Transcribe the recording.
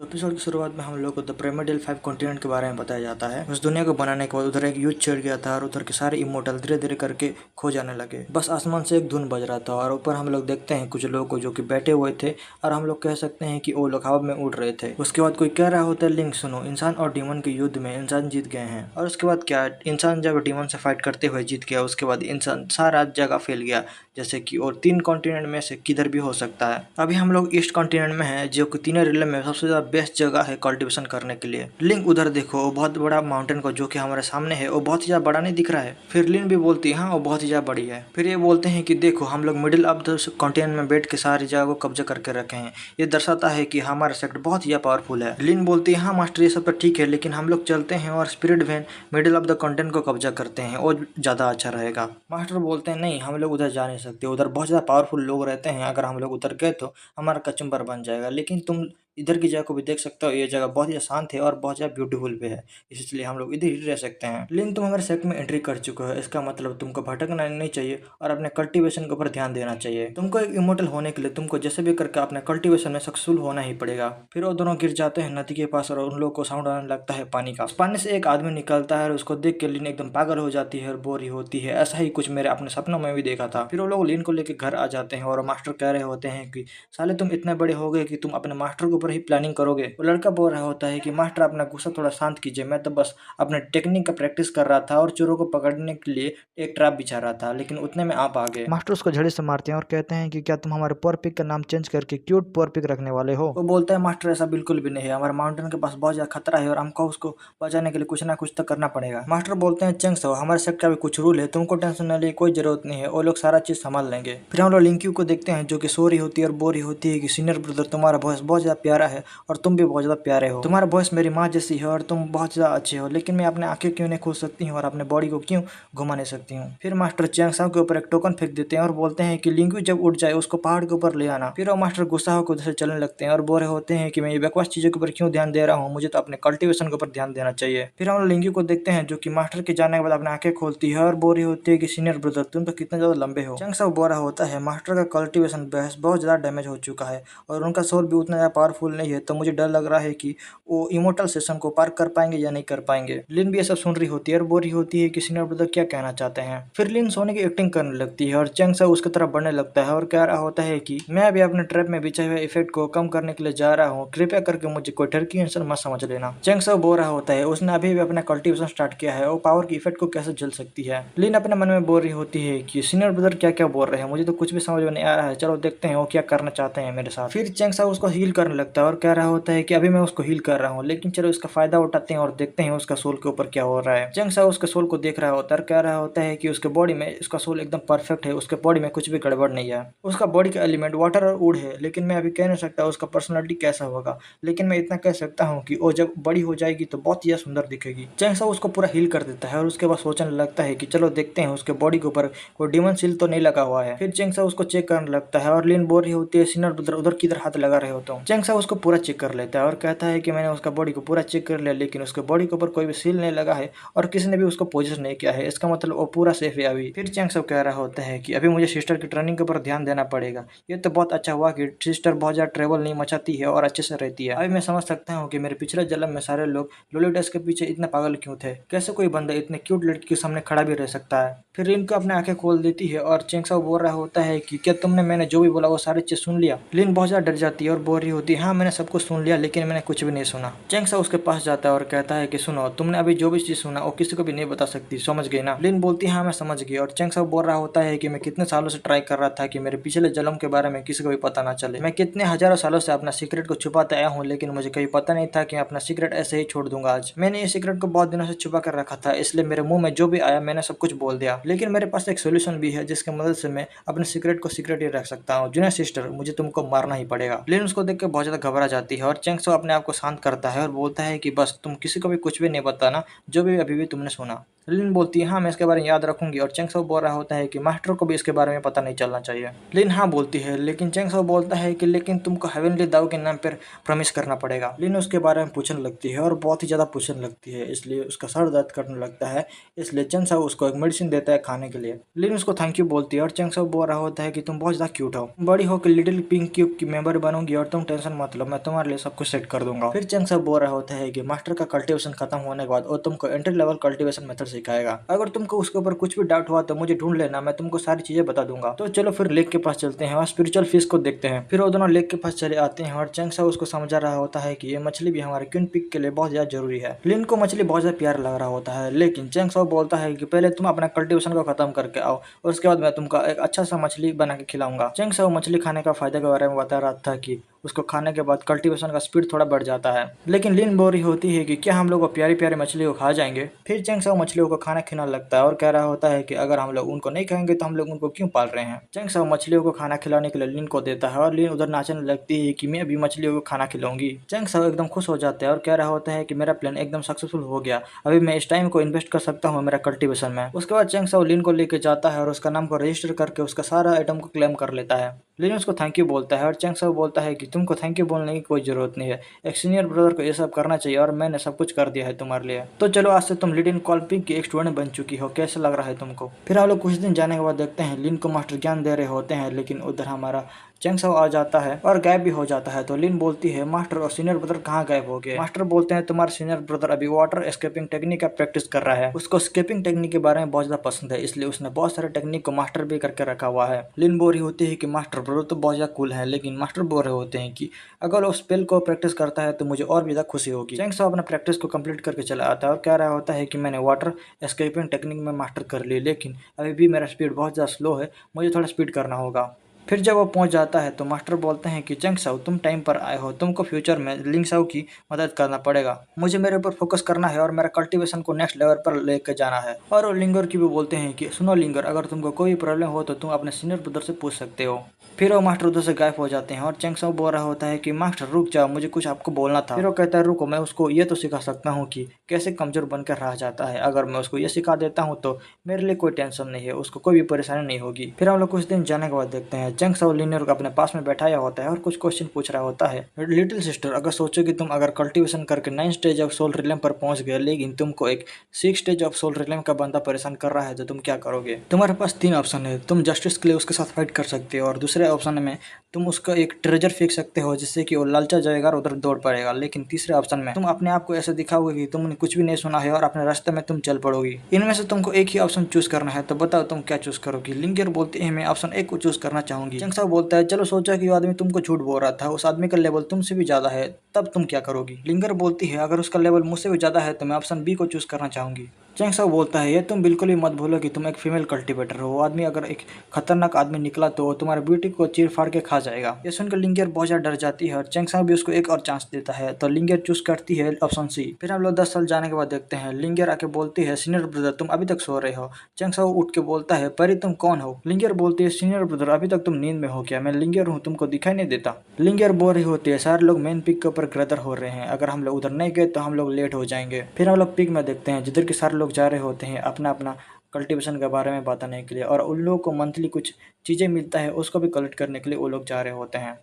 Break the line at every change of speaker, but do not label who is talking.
तो एपिसोड की शुरुआत में हम लोग को द पिरामिडल 5 कॉन्टिनेंट के बारे में बताया जाता है। उस दुनिया को बनाने के बाद उधर एक युद्ध छिड़ गया था और उधर के सारे इमोर्टल धीरे धीरे करके खो जाने लगे। बस आसमान से एक धुन बज रहा था और ऊपर हम लोग देखते हैं कुछ लोगों को जो कि बैठे हुए थे और हम लोग कह सकते हैं कि वो लोग हवा में उड़ रहे थे। उसके बाद कोई कह रहा होता है, लिंक सुनो, इंसान और डीमन के युद्ध में इंसान जीत गए हैं। और उसके बाद क्या, इंसान जब डीमन से फाइट करते हुए जीत गया उसके बाद इंसान सारा जगह फैल गया, जैसे कि और 3 कॉन्टिनेंट में से किधर भी हो सकता है। अभी हम लोग ईस्ट कॉन्टिनेंट में हैं, जो कि तीनों रिलम में सबसे ज्यादा बेस्ट जगह है कल्टीवेशन करने के लिए। लिंक उधर देखो, वो बहुत बड़ा माउंटेन को जो कि हमारे सामने है वो बहुत ही ज्यादा बड़ा नहीं दिख रहा है। फिर लिन भी बोलती है हाँ वो बहुत ही ज्यादा बड़ी है। फिर ये बोलते हैं कि देखो हम लोग मिडिल ऑफ द कॉन्टिनेंट में बैठ के सारी जगह को कब्जा करके रखे हैं। ये दर्शाता है कि हमारा सेक्टर बहुत ही ज्यादा पावरफुल है। लिन बोलती है हाँ मास्टर ये सब तो ठीक है, लेकिन हम लोग चलते हैं और spirit van middle of the continent को कब्जा करते हैं, वो ज्यादा अच्छा रहेगा। मास्टर बोलते हैं नहीं, हम लोग उधर जा नहीं सकते, उधर बहुत ज्यादा पावरफुल लोग रहते हैं, अगर हम लोग उधर गए तो हमारा कचुम्बर बन जाएगा। लेकिन तुम इधर की जगह को भी देख सकते हो, ये जगह बहुत ही शांत है और बहुत ज़्यादा ब्यूटीफुल भी है, इसलिए हम लोग इधर ही रह सकते हैं। लेकिन तुम हमारे सेक्ट में एंट्री कर चुके हो, इसका मतलब तुमको भटकना नहीं चाहिए और अपने कल्टीवेशन के ऊपर ध्यान देना चाहिए। तुमको एक इमोर्टल होने के लिए तुमको जैसे भी करके अपने कल्टीवेशन में सक्सेसफुल होना ही पड़ेगा। फिर वो दोनों गिर जाते हैं नदी के पास और उन लोगों को साउंड आने लगता है पानी का। उस पानी से एक आदमी निकलता है और उसको देख के लिन एकदम पागल हो जाती है और बोरी होती है। ऐसा ही कुछ मेरे अपने सपनों में भी देखा था। फिर वो लोग लिन को लेकर घर आ जाते हैं और मास्टर कह रहे होते हैं कि साले तुम इतने बड़े हो गए कि तुम अपने मास्टर के ऊपर ही प्लानिंग करोगे। वो लड़का बोल रहा होता है कि मास्टर अपना गुस्सा थोड़ा शांत कीजिए, मैं तो बस अपने टेक्निक का प्रैक्टिस कर रहा था और चोरों को पकड़ने के लिए एक ट्रैप बिछा रहा था, लेकिन उतने में आप आ गए। मास्टर उसको झड़ी से मारते हैं और कहते हैं कि क्या तुम हमारे पोर पिक का नाम चेंज करके क्यूट पोर पिक रखने वाले हो। वो बोलता है मास्टर ऐसा बिल्कुल भी नहीं है, हमारे माउंटेन के पास बहुत ज्यादा खतरा है और हमको उसको बचाने के लिए कुछ ना कुछ तो करना पड़ेगा। मास्टर बोलते हैं चेंग सो, हमारे सेक्टर का भी कुछ रूल है, तुमको टेंशन लेने की कोई जरूरत नहीं है, वो लोग सारा चीज संभाल लेंगे। फिर हम लोग लिंक्यू को देखते हैं जो कि सो रही होती है और बोल रही होती है कि सीनियर ब्रदर तुम्हारा वॉइस बहुत ज्यादा प्यारा है और तुम भी बहुत ज्यादा प्यारे हो, तुम्हारा वॉइस मेरी माँ जैसी है और तुम बहुत ज्यादा अच्छे हो, लेकिन मैं अपने आंखें क्यों नहीं खोल सकती हूँ और अपने बॉडी को क्यों घुमा नहीं सकती हूँ। फिर मास्टर चैंग साओ के ऊपर एक टोकन फेंक देते हैं और बोलते हैं कि लिंक्यू जब उठ जाए उसको पहाड़ के ऊपर ले आना। फिर वो मास्टर गुस्सा होकर उधर से चलने लगते हैं और बोल रहे होते हैं कि मैं ये बकवास चीजों के ऊपर क्यों ध्यान दे रहा हूँ, मुझे तो अपने कल्टीवेशन के ऊपर ध्यान देना चाहिए। फिर हम लिंक्यू को देखते हैं जो कि मास्टर के जाने के बाद अपने आंखें खोलती है और बोल रही होती है कि सीनियर ब्रदर तुम तो कितने ज्यादा लंबे हो। चैंग साओ बोल रहा होता है मास्टर का कल्टीवेशन बेस बहुत ज्यादा डैमेज हो चुका है और उनका सोल भी उतना ज्यादा पावरफुल नहीं है, तो मुझे डर लग रहा है कि वो इमोर्टल सेशन को पार कर पाएंगे या नहीं कर पाएंगे। लिन भी ये सब सुन रही होती है और बोल रही होती है कि सीनियर ब्रदर क्या कहना चाहते हैं। फिर लिन सोने की एक्टिंग करने लगती है और चैंग साओ उसकी तरफ बढ़ने लगता है और कह रहा होता है कि मैं भी अपने ट्रैप में बिछे हुए इफेक्ट को कम करने के लिए जा रहा हूँ, कृपया करके मुझे कोई ठरकी आंसर मत समझ लेना। चैंग साओ बोल रहा होता है उसने अभी भी अपना कल्टीवेशन स्टार्ट किया है, वो पावर की इफेक्ट को कैसे झेल सकती है। लिन अपने मन में बोल रही होती है कि सीनियर ब्रदर क्या क्या बोल रहे हैं, मुझे तो कुछ भी समझ में नहीं आ रहा है, चलो देखते हैं वो क्या करना चाहते हैं मेरे साथ। फिर चैंग साओ उसको हील करने लगता है और कह रहा होता है कि अभी मैं उसको हील कर रहा हूँ, लेकिन चलो इसका फायदा उठाते हैं और देखते हैं उसका सोल के ऊपर क्या हो रहा है। चैंग साओ उसके सोल को देख रहा होता है और कह रहा होता है कि उसके बॉडी में उसका सोल एकदम परफेक्ट है, उसके बॉडी में कुछ भी गड़बड़ नहीं है। उसका बॉडी का एलिमेंट वाटर और वुड है, लेकिन मैं अभी कह नहीं सकता उसका पर्सनालिटी कैसा होगा, लेकिन मैं इतना कह सकता हूँ कि वो जब बड़ी हो जाएगी तो बहुत ही सुंदर दिखेगी। चैंग साओ उसको पूरा हील कर देता है और उसके बाद सोचने लगता है कि चलो देखते हैं उसके बॉडी के ऊपर कोई डिमन सील तो नहीं लगा हुआ है। फिर चैंग साओ उसको चेक करने लगता है और लिन बोल रही होती है सीनियर ब्रदर उधर किधर हाथ लगा रहे होता हूँ। चैंग साओ उसको पूरा चेक कर लेता है और कहता है कि मैंने उसका बॉडी को पूरा चेक कर लिया, लेकिन उसके बॉडी के ऊपर कोई भी सील नहीं लगा है और किसी ने भी उसको पोजेस नहीं किया है, इसका मतलब वो पूरा सेफ है अभी। फिर चैंग साओ कह रहा होता है कि अभी मुझे सिस्टर की ट्रेनिंग के ऊपर ध्यान देना पड़ेगा। ये तो बहुत अच्छा हुआ कि सिस्टर बहुत ज्यादा ट्रेवल नहीं मचाती है और अच्छे से रहती है। अभी मैं समझ सकता हूँ कि मेरे पिछले जन्म में सारे लोग लोलिडस के पीछे इतने पागल क्यों थे, कैसे कोई बंदा इतने क्यूट लड़की के सामने खड़ा भी रह सकता है। फिर लिन को अपने आंखें खोल देती है और चैंग साओ बोल रहा होता है कि क्या तुमने मैंने जो भी बोला वो सारी चीज सुन लिया। लिन बहुत ज्यादा डर जाती है और बोल रही होती है हाँ मैंने सब कुछ सुन लिया, लेकिन मैंने कुछ भी नहीं सुना। चैंग साओ उसके पास जाता है और कहता है कि सुनो तुमने अभी जो भी चीज सुना वो किसी को भी नहीं बता सकती, समझ गई ना। लिन बोलती है हाँ मैं समझ गई और चैंग साओ बोल रहा होता है कि मैं कितने सालों से ट्राई कर रहा था कि मेरे पिछले जन्म के बारे में किसी को भी पता ना चले, मैं कितने हजारों सालों से अपना सीक्रेट को छुपाते आया हूँ, लेकिन मुझे कभी पता नहीं था कि अपना सीक्रेट ऐसे ही छोड़ दूंगा। आज मैंने ये सीक्रेट को बहुत दिनों से छुपा कर रखा था, इसलिए मेरे मुंह में जो भी आया मैंने सब कुछ बोल दिया, लेकिन मेरे पास एक सोल्यूशन भी है जिसकी मदद से मैं अपने सीक्रेट को सीक्रेट ही रख सकता हूँ। जूनियर सिस्टर मुझे तुमको मारना ही पड़ेगा। लिन उसको देख के बहुत ज्यादा घबरा जाती है और चैंग साओ अपने आप को शांत करता है और बोलता है कि बस तुम किसी को भी कुछ भी नहीं बताना जो भी अभी भी तुमने सुना। लिन बोलती है हाँ मैं इसके बारे में याद रखूंगी, और चेंग साओ बोल रहा होता है कि मास्टर को भी इसके बारे में पता नहीं चलना चाहिए। लिन हाँ बोलती है, लेकिन चेंग साओ बोलता है कि लेकिन तुमको हेवनली दाव के नाम पर प्रॉमिस करना पड़ेगा। लिन उसके बारे में पूछने लगती है और बहुत ही ज्यादा पूछने लगती है, इसलिए उसका सर दर्द करने लगता है। इसलिए चेंग साओ उसको एक मेडिसिन देता है खाने के लिए। लिन उसको थैंक यू बोलती है और चेंग साओ बोल रहा होता है कि तुम बहुत ज्यादा क्यूट हो, बड़ी हो कि लिटिल पिंक क्यूब की मेंबर बनूंगी और तुम टेंशन मत लो, मैं तुम्हारे लिए सब कुछ सेट कर दूंगा। फिर चेंग साओ बोल रहा होता है कि मास्टर का कल्टीवेशन खत्म होने के बाद वो तुमको एंट्री लेवल कल्टीवेशन मेथड सिखाएगा, अगर तुमको उसके ऊपर कुछ भी डाउट हुआ तो मुझे ढूंढ लेना, मैं तुमको सारी चीजें बता दूंगा। तो चलो फिर लेक के पास चलते हैं और स्पिरिचुअल फिश को देखते हैं। फिर वो दोनों लेक के पास चले आते हैं और चेंग साओ उसको समझा रहा होता है कि ये मछली भी हमारे क्वीन पिग के लिए बहुत ज्यादा जरूरी है। लिन को मछली बहुत ज्यादा प्यारा लग रहा होता है, लेकिन चेंग साओ बोलता है कि पहले तुम अपना कल्टीवेशन को खत्म करके आओ और उसके बाद मैं तुमको एक अच्छा सा मछली बना के खिलाऊंगा। चेंग साओ मछली खाने का फायदे के बारे में बता रहा था कि उसको खाने के बाद कल्टीवेशन का स्पीड थोड़ा बढ़ जाता है, लेकिन लिन बोरी होती है कि क्या हम लोग वो प्यारी प्यारी मछली को खा जाएंगे। फिर चेंग साओ मछलियों को खाना खिलाने लगता है और कह रहा होता है कि अगर हम लोग उनको नहीं खाएंगे तो हम लोग उनको क्यों पाल रहे हैं। चेंग साओ मछलियों को खाना खिलाने के लिए लिन को देता है और लिन उधर नाचने लगती है कि मैं भी मछलियों को खाना खिलाऊंगी। चेंग साओ एकदम खुश हो जाता है और कह रहा होता है कि मेरा प्लान एकदम सक्सेसफुल हो गया, अभी मैं इस टाइम को इन्वेस्ट कर सकता हूँ मेरा कल्टीवेशन में। उसके बाद चेंग साओ लिन को लेके जाता है और उसका नाम को रजिस्टर करके उसका सारा आइटम को क्लेम कर लेता है। लिन उसको थैंक यू बोलता है और चेंग साओ बोलता है कि तुमको थैंक यू बोलने की कोई जरूरत नहीं है, एक सीनियर ब्रदर को ये सब करना चाहिए और मैंने सब कुछ कर दिया है तुम्हारे लिए। तो चलो आज से तुम लिटिल कॉल्पिंग की एक स्टूडेंट बन चुकी हो, कैसा लग रहा है तुमको। फिर हम लोग कुछ दिन जाने के बाद देखते हैं लिन को मास्टर ज्ञान दे रहे होते हैं, लेकिन उधर हमारा चेंग साओ आ जाता है और गायब भी हो जाता है। तो लिन बोलती है मास्टर और सीनियर ब्रदर कहाँ गायब हो गए। मास्टर बोलते हैं तुम्हारे सीनियर ब्रदर अभी वाटर एस्केपिंग टेक्निक का प्रैक्टिस कर रहा है, उसको स्केपिंग टेक्निक के बारे में बहुत ज्यादा पसंद है, इसलिए उसने बहुत सारे टेक्निक को मास्टर भी करके रखा हुआ है। लिन बोल रही होती है कि मास्टर ब्रदर तो बहुत ज्यादा कूल है, लेकिन मास्टर बोल रहे होते हैं कि अगर वो स्पेल को प्रैक्टिस करता है तो मुझे और भी ज्यादा खुशी होगी। चेंग साओ अपना प्रैक्टिस को कंप्लीट करके चला आता है और कह रहा होता है कि मैंने वाटर एस्केपिंग टेक्निक में मास्टर कर ली, लेकिन अभी भी मेरा स्पीड बहुत ज्यादा स्लो है, मुझे थोड़ा स्पीड करना होगा। फिर जब वो पहुंच जाता है तो मास्टर बोलते हैं कि चेंग साओ तुम टाइम पर आए हो, तुमको फ्यूचर में लिंग साओ की मदद करना पड़ेगा, मुझे मेरे ऊपर फोकस करना है और मेरा कल्टीवेशन को नेक्स्ट लेवल पर लेकर जाना है। और वो लिंगर की भी बोलते हैं कि सुनो लिंगर, अगर तुमको कोई प्रॉब्लम हो तो तुम अपने सीनियर ब्रदर से पूछ सकते हो। फिर वो मास्टर उधर से गायब हो जाते हैं और चेंग साओ बोल रहा होता है कि मास्टर रुक जाओ, मुझे कुछ आपको बोलना था। फिर वो कहता है रुको, मैं उसको ये तो सिखा सकता हूँ कि कैसे कमजोर बनकर रह जाता है, अगर मैं उसको ये सिखा देता हूँ तो मेरे लिए कोई टेंशन नहीं है, उसको कोई भी परेशानी नहीं होगी। फिर हम लोग कुछ दिन जाने के बाद देखते हैं चेंग साओ लिनियर को अपने पास में बैठाया होता है और कुछ क्वेश्चन पूछ रहा होता है। लिटिल सिस्टर, अगर सोचो कि तुम अगर कल्टीवेशन करके 9 स्टेज ऑफ सोल रिलम पर पहुंच गए, लेकिन तुमको एक 6 स्टेज ऑफ सोल रिलम का बंदा परेशान कर रहा है, तो तुम क्या करोगे। तुम्हारे पास 3 ऑप्शन है, तुम जस्टिस के लिए उसके साथ फाइट कर सकते हो, और दूसरे ऑप्शन में तुम उसका एक ट्रेजर फेंक सकते हो जिससे कि वो लालचा जाएगा और उधर दौड़ पड़ेगा, लेकिन तीसरे ऑप्शन में तुम अपने आप को ऐसे दिखाओगे कि तुमने कुछ भी नहीं सुना है और अपने रास्ते में तुम चल पड़ोगी। इनमें से तुमको एक ही ऑप्शन चूज करना है, तो बताओ तुम क्या चूज करोगी। लिंगर बोलती है मैं ऑप्शन 1 को चूज करना चाहूंगी। चेंग साओ बोलता है चलो सोचा कि वो आदमी तुमको झूठ बोल रहा था, उस आदमी का लेवल तुमसे भी ज्यादा है, तब तुम क्या करोगी। लिंगर बोलती है अगर उसका लेवल मुझसे भी ज्यादा है तो मैं ऑप्शन बी को चूज करना चाहूंगी। चेंग साओ बोलता है ये तुम बिल्कुल भी मत भूलो कि तुम एक फीमेल कल्टीवेटर हो, वो आदमी अगर एक खतरनाक आदमी निकला तो वो तुम्हारे ब्यूटी को चीर फाड़ के खा जाएगा। ये सुनकर लिंगर बहुत ज्यादा डर जाती है और चेंग साओ भी उसको एक और चांस देता है, तो लिंगर चूज करती है ऑप्शन सी। फिर हम लोग 10 साल जाने के बाद देखते हैं लिंगर आके बोलती है सीनियर ब्रदर तुम अभी तक सो रहे हो। चेंग साओ उठ के बोलता है परी तुम कौन हो। लिंगर बोलती है सीनियर ब्रदर अभी तक तुम नींद में हो क्या, मैं लिंगर हूँ, तुमको दिखाई नहीं देता। लिंगर बोल रही होती है सारे लोग मेन पिक के ऊपर ग्रदर हो रहे हैं, अगर हम लोग उधर नहीं गए तो हम लोग लेट हो जाएंगे। फिर हम लोग पिक में देखते हैं जिधर के सारे लोग जा रहे होते हैं अपना अपना कल्टीवेशन के बारे में बताने के लिए, और उन लोगों को मंथली कुछ चीज़ें मिलता है उसको भी कलेक्ट करने के लिए वो लोग जा रहे होते हैं।